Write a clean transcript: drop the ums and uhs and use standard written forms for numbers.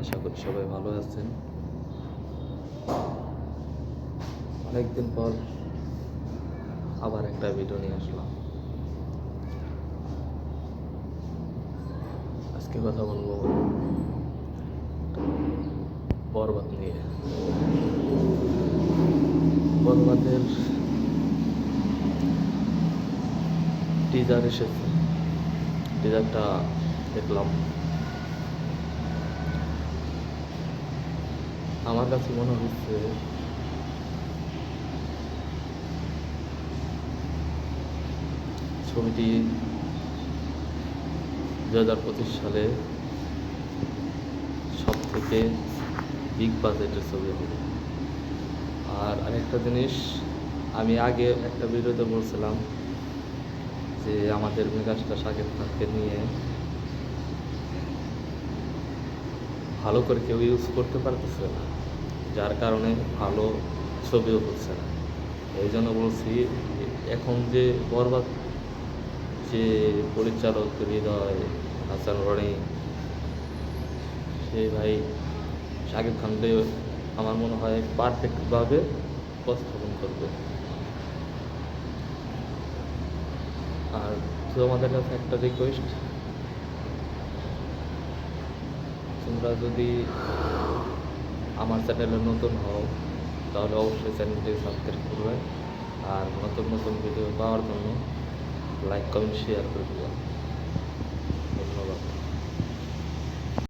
আশা করি সবাই ভালো আছেন। অনেকদিন পর আবার একটা ভিডিও নিয়ে আসলাম। আজকে কথা বলবো বরবাদ নিয়ে। বরবাদের টিজার এসেছে, টিজারটা দেখলাম। আমার কাছে মনে হচ্ছে ছবিটি 2025 সালে সব থেকে বিগ বাজেটের ছবি হবে। আর আরেকটা জিনিস, আমি আগে একটা ভিডিওতে বলছিলাম যে আমাদের মেগাস্টার শাকিব খানকে নিয়ে ভালো করে কেউ ইউজ করতে পারতেছে না, যার কারণে ভালো ছবিও হচ্ছে না। এই জন্য বলছি এখন যে বরবাদ যে পরিচালক হৃদয় হাসান রনি, সে ভাই শাকিব খানকে আমার মনে হয় পারফেক্টভাবে উপস্থাপন করবে। আর তোমাদের কাছে একটা রিকোয়েস্ট, তোমরা যদি আমার চ্যানেলে নতুন হও তাহলে অবশ্যই চ্যানেলটি সাবস্ক্রাইব করবে, আর নতুন নতুন ভিডিও পাওয়ার জন্য লাইক কমেন্ট শেয়ার করে দেবেন। ধন্যবাদ।